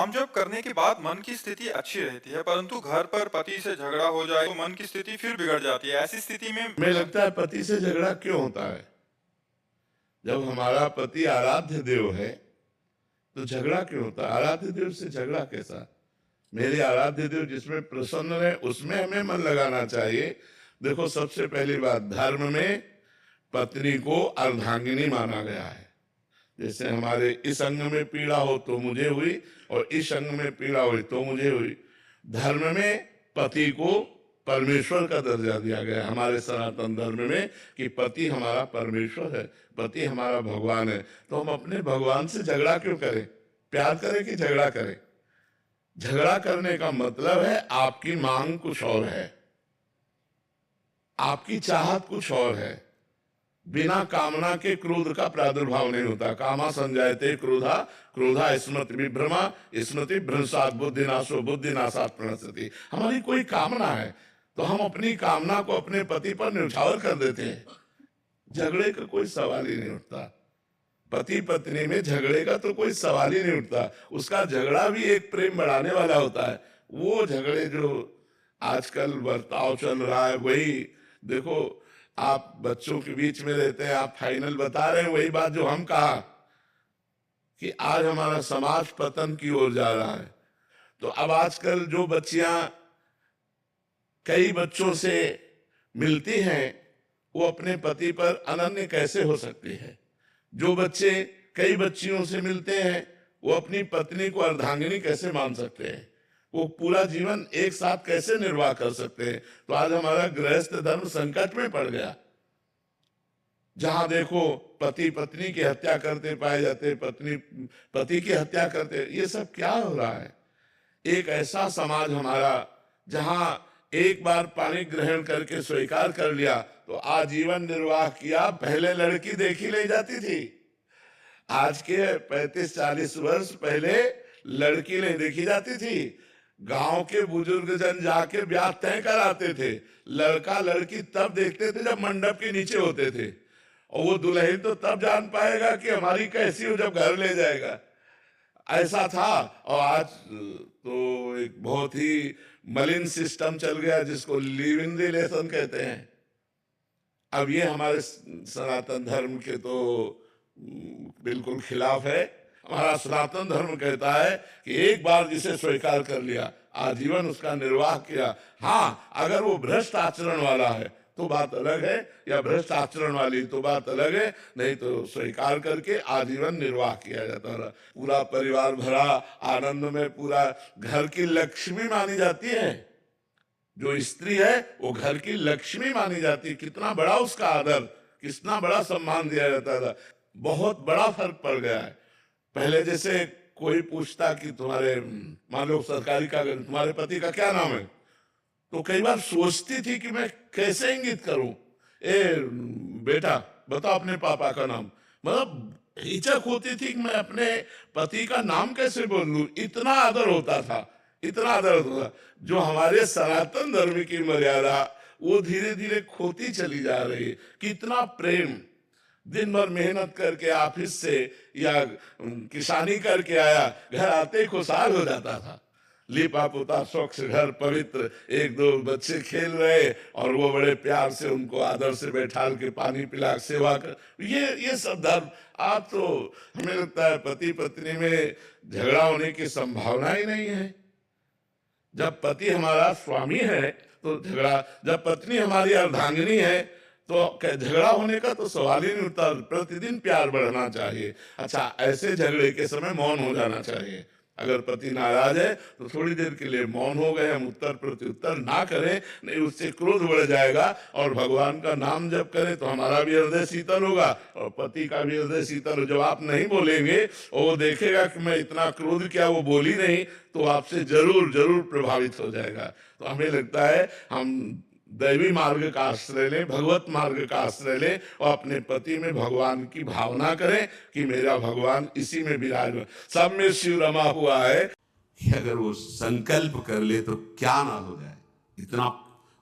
नाम जप करने के बाद मन की स्थिति अच्छी रहती है, परंतु घर पर पति से झगड़ा हो जाए तो मन की स्थिति फिर बिगड़ जाती है। ऐसी स्थिति में हमें लगता है पति से झगड़ा क्यों होता है? जब हमारा पति आराध्य देव है तो झगड़ा क्यों होता है? आराध्य देव से झगड़ा कैसा? मेरे आराध्य देव जिसमें प्रसन्न है उसमें हमें मन लगाना चाहिए। देखो, सबसे पहली बात, धर्म में पत्नी को अर्धांगिनी माना गया है। जैसे हमारे इस अंग में पीड़ा हो तो मुझे हुई, और इस अंग में पीड़ा हुई तो मुझे हुई। धर्म में पति को परमेश्वर का दर्जा दिया गया है हमारे सनातन धर्म में, कि पति हमारा परमेश्वर है, पति हमारा भगवान है। तो हम अपने भगवान से झगड़ा क्यों करें? प्यार करें कि झगड़ा करें? झगड़ा करने का मतलब है आपकी मांग कुछ और है, आपकी चाहत कुछ और है। बिना कामना के क्रोध का प्रादुर्भाव नहीं होता। कामा संजायते क्रोधा, क्रोधा स्मृति विभ्रमा, स्मृति भ्रंशात बुद्धिनाशो, बुद्धिनाशात प्रणश्यति। हमारी कोई कामना है तो हम अपनी कामना को अपने पति पर न्यौछावर कर देते हैं। झगड़े का कोई सवाल ही नहीं उठता। पति पत्नी में झगड़े का तो कोई सवाल ही नहीं उठता। उसका झगड़ा भी एक प्रेम बढ़ाने वाला होता है। वो झगड़े जो आजकल बर्ताव चल रहा है, वही देखो, आप बच्चों के बीच में रहते हैं, आप फाइनल बता रहे हैं वही बात जो हम कहा कि आज हमारा समाज पतन की ओर जा रहा है। तो अब आजकल जो बच्चियां कई बच्चों से मिलती हैं वो अपने पति पर अनन्य कैसे हो सकती है? जो बच्चे कई बच्चियों से मिलते हैं वो अपनी पत्नी को अर्धांगिनी कैसे मान सकते हैं? वो पूरा जीवन एक साथ कैसे निर्वाह कर सकते हैं? तो आज हमारा गृहस्थ धर्म संकट में पड़ गया। जहां देखो पति पत्नी की हत्या करते पाए जाते, पत्नी पति की हत्या करते। ये सब क्या हो रहा है? एक ऐसा समाज हमारा जहां एक बार पानी ग्रहण करके स्वीकार कर लिया तो आजीवन निर्वाह किया। पहले लड़की देखी ले जाती थी, आज के 35-40 वर्ष पहले लड़की नहीं देखी जाती थी। गांव के बुजुर्ग जन जाके ब्याह तय कराते थे। लड़का लड़की तब देखते थे जब मंडप के नीचे होते थे, और वो दुल्हन तो तब जान पाएगा कि हमारी कैसी हो जब घर ले जाएगा। ऐसा था। और आज तो एक बहुत ही मलिन सिस्टम चल गया जिसको लिव इन रिलेशन कहते हैं। अब ये हमारे सनातन धर्म के तो बिल्कुल खिलाफ है। हमारा सनातन धर्म कहता है कि एक बार जिसे स्वीकार कर लिया आजीवन उसका निर्वाह किया। हाँ, अगर वो भ्रष्ट आचरण वाला है तो बात अलग है, या भ्रष्ट आचरण वाली तो बात अलग है, नहीं तो स्वीकार करके आजीवन निर्वाह किया जाता रहा। पूरा परिवार भरा आनंद में, पूरा घर की लक्ष्मी मानी जाती है। जो स्त्री है वो घर की लक्ष्मी मानी जाती है। कितना बड़ा उसका आदर, कितना बड़ा सम्मान दिया जाता था। बहुत बड़ा फर्क पड़ गया है। पहले जैसे कोई पूछता कि तुम्हारे, मान लो सरकारी कागज, तुम्हारे पति का क्या नाम है, तो कई बार सोचती थी कि मैं कैसे इंगित करूं, ए बेटा बताओ अपने पापा का नाम। मतलब हिचक होती थी कि मैं अपने पति का नाम कैसे बोल लूं। इतना आदर होता था, इतना आदर होता था। जो हमारे सनातन धर्म की मर्यादा वो धीरे धीरे खोती चली जा रही है। कितना प्रेम, दिन भर मेहनत करके ऑफिस से या किसानी करके आया, घर आते खुशहाल हो जाता था। लिपा पुता स्वच्छ घर पवित्र, एक दो बच्चे खेल रहे और वो बड़े प्यार से उनको आदर से बैठाल के पानी पिला सेवा कर। ये सब धर्म। आप तो हमें लगता है पति पत्नी में झगड़ा होने की संभावना ही नहीं है। जब पति हमारा स्वामी है तो झगड़ा, जब पत्नी हमारी अर्धांगिनी है तो झगड़ा होने का तो सवाल ही नहीं उठता। प्रतिदिन प्यार बढ़ना चाहिए। अच्छा, ऐसे झगड़े के समय मौन हो जाना चाहिए। अगर पति नाराज है तो थोड़ी देर के लिए मौन हो गए, हम उत्तर प्रत्युत्तर ना करें, नहीं उससे क्रोध बढ़ जाएगा। और भगवान का नाम जब करें तो हमारा भी हृदय शीतल होगा और पति का भी हृदय शीतल हो। जब आप नहीं बोलेंगे और वो देखेगा कि मैं इतना क्रोध किया, वो बोली नहीं, तो आपसे जरूर जरूर प्रभावित हो जाएगा। तो हमें लगता है हम दैवी मार्ग का आश्रय लें, भगवत मार्ग का आश्रय लें और अपने पति में भगवान की भावना करें कि मेरा भगवान इसी में विराजमान, सब में शिव रमा हुआ है। अगर वो संकल्प कर ले तो क्या ना हो जाए। इतना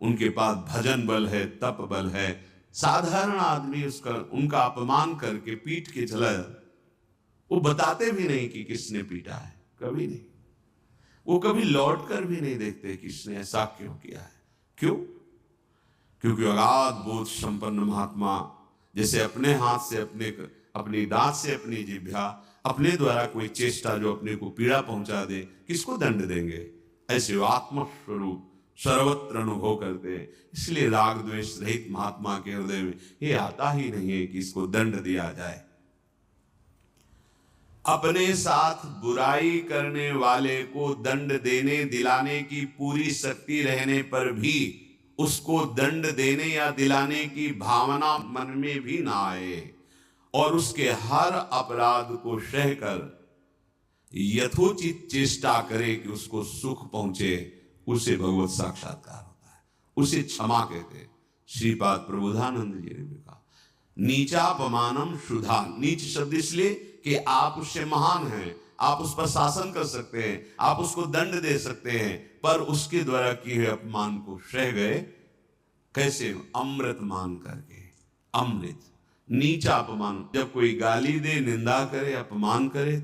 उनके पास भजन बल है, तप बल है। साधारण आदमी उनका अपमान करके पीट के चला, वो बताते भी नहीं कि किसने पीटा है, कभी नहीं। वो कभी लौट कर भी नहीं देखते कि इसने ऐसा क्यों किया है। क्यों? क्योंकि अगाध बोध संपन्न महात्मा जैसे अपने हाथ से अपनी दांत से अपनी जिह्वा अपने द्वारा कोई चेष्टा जो अपने को पीड़ा पहुंचा दे, किसको दंड देंगे? ऐसे वो आत्मस्वरूप सर्वत्र अनुभव करते हैं। इसलिए राग द्वेष रहित महात्मा के हृदय में ये आता ही नहीं है कि इसको दंड दिया जाए। अपने साथ बुराई करने वाले को दंड देने दिलाने की पूरी शक्ति रहने पर भी उसको दंड देने या दिलाने की भावना मन में भी ना आए और उसके हर अपराध को सहकर यथोचित चेष्टा करे कि उसको सुख पहुंचे, उसे भगवत साक्षात्कार होता है, उसे क्षमा कहते हैं। श्रीपाद प्रबोधानंद जी ने भी कहा, नीचापमानम शुद्धा। नीच शब्द इसलिए कि आप उससे महान हैं, आप उस पर शासन कर सकते हैं, आप उसको दंड दे सकते हैं, पर उसके द्वारा किए हुए अपमान को सह गए। कैसे? अमृत मान करके। अमृत नीचा अपमान, जब कोई गाली दे, निंदा करे, अपमान करे,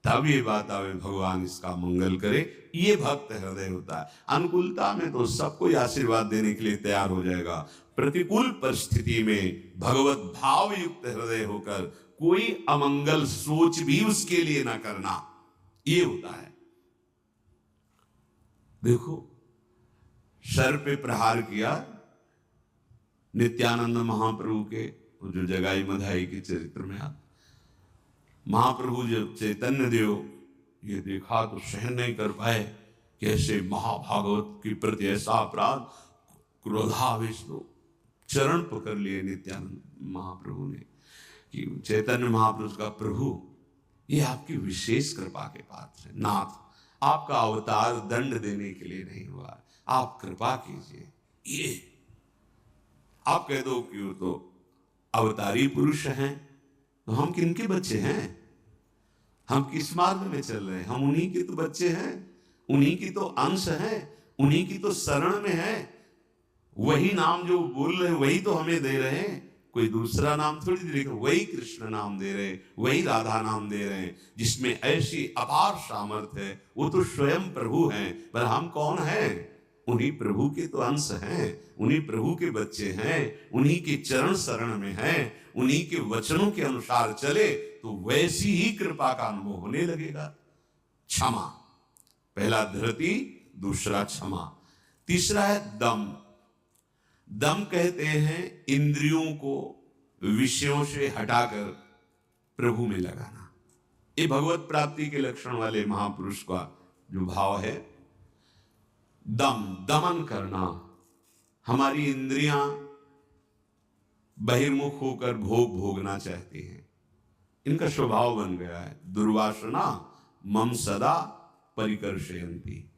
तब ये बात आवे भगवान इसका मंगल करे। ये भक्त हृदय होता है। अनुकूलता में तो सबको आशीर्वाद देने के लिए तैयार हो जाएगा। प्रतिकूल परिस्थिति में भगवत भाव युक्त हृदय होकर कोई अमंगल सोच भी उसके लिए ना करना, ये होता है। देखो, सर पे प्रहार किया नित्यानंद महाप्रभु के, जो जगाई मधाई के चरित्र में आता, महाप्रभु जब चैतन्य देव ये देखा तो सहन नहीं कर पाए कि ऐसे महाभागवत के प्रति ऐसा अपराध, क्रोधावेश तो चरण पकड़ लिए नित्यानंद महाप्रभु ने कि चैतन्य महाप्रभु का, प्रभु ये आपकी विशेष कृपा के पात्र है। नाथ, आपका अवतार दंड देने के लिए नहीं हुआ, आप कृपा कीजिए। ये आप कह दो कि वो तो अवतारी पुरुष हैं, तो हम किनके बच्चे हैं? हम किस मार्ग में चल रहे हैं? हम उन्हीं के तो बच्चे हैं, उन्हीं की तो अंश हैं, उन्हीं की तो शरण में है। वही नाम जो बोल रहे हैं वही तो हमें दे रहे हैं, कोई दूसरा नाम थोड़ी दे रहे। वही कृष्ण नाम दे रहे, वही राधा नाम दे रहे हैं, जिसमें ऐसी अपार सामर्थ्य है। वो तो स्वयं प्रभु हैं, पर हम कौन हैं? उन्हीं प्रभु के तो अंश हैं, उन्हीं प्रभु के बच्चे हैं, उन्हीं के चरण शरण में हैं, उन्हीं के वचनों के अनुसार चले तो वैसी ही कृपा का अनुभव होने लगेगा। क्षमा, पहला धृति, दूसरा क्षमा, तीसरा है दम। दम कहते हैं इंद्रियों को विषयों से हटाकर प्रभु में लगाना। ये भगवत प्राप्ति के लक्षण वाले महापुरुष का जो भाव है, दम, दमन करना। हमारी इंद्रियां बहिर्मुख होकर भोग भोगना चाहती हैं, इनका स्वभाव बन गया है। दुर्वासना मम सदा परिकर्षयन्ति।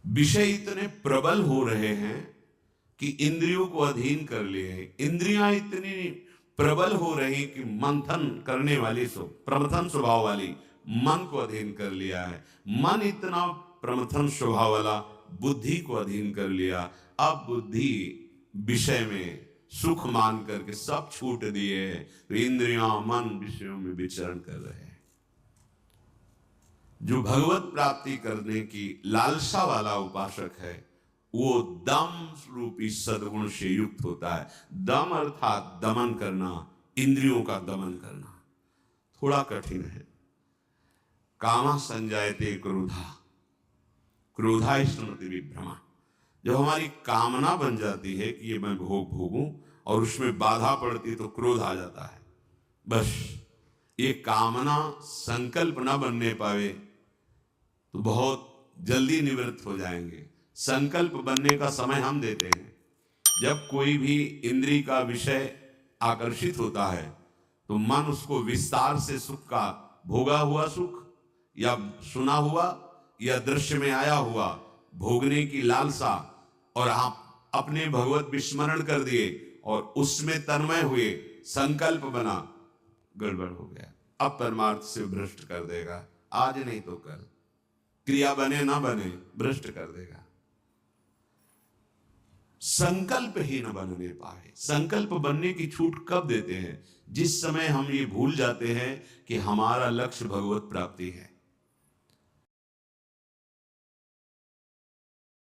विषय इतने प्रबल हो रहे हैं कि इंद्रियों को अधीन कर लिए हैं। इंद्रियां इतनी प्रबल हो रही कि मंथन करने वाली, प्रमथन स्वभाव वाली मन को अधीन कर लिया है। मन इतना प्रमथन स्वभाव वाला बुद्धि को अधीन कर लिया। अब बुद्धि विषय में सुख मान करके सब छूट दिए हैं, तो इंद्रियां मन विषयों में विचरण कर रहे हैं। जो भगवत प्राप्ति करने की लालसा वाला उपासक है, वो दम रूपी सद्गुण से युक्त होता है। दम अर्थात दमन करना, इंद्रियों का दमन करना थोड़ा कठिन है। कामा संजायते क्रोधा, क्रोधा स्मृति विभ्रमा। जब हमारी कामना बन जाती है कि ये मैं भोग भोगूं और उसमें बाधा पड़ती तो क्रोध आ जाता है। बस ये कामना संकल्प ना बनने पावे तो बहुत जल्दी निवृत्त हो जाएंगे। संकल्प बनने का समय हम देते हैं। जब कोई भी इंद्री का विषय आकर्षित होता है तो मन उसको विस्तार से सुख का, भोगा हुआ सुख या सुना हुआ या दृश्य में आया हुआ भोगने की लालसा, और आप अपने भगवत विस्मरण कर दिए और उसमें तन्मय हुए, संकल्प बना, गड़बड़ हो गया। अब परमार्थ से भ्रष्ट कर देगा। आज नहीं तो कल, क्रिया बने ना बने, भ्रष्ट कर देगा। संकल्प ही न बनने पाए। संकल्प बनने की छूट कब देते हैं? जिस समय हम ये भूल जाते हैं कि हमारा लक्ष्य भगवत प्राप्ति है।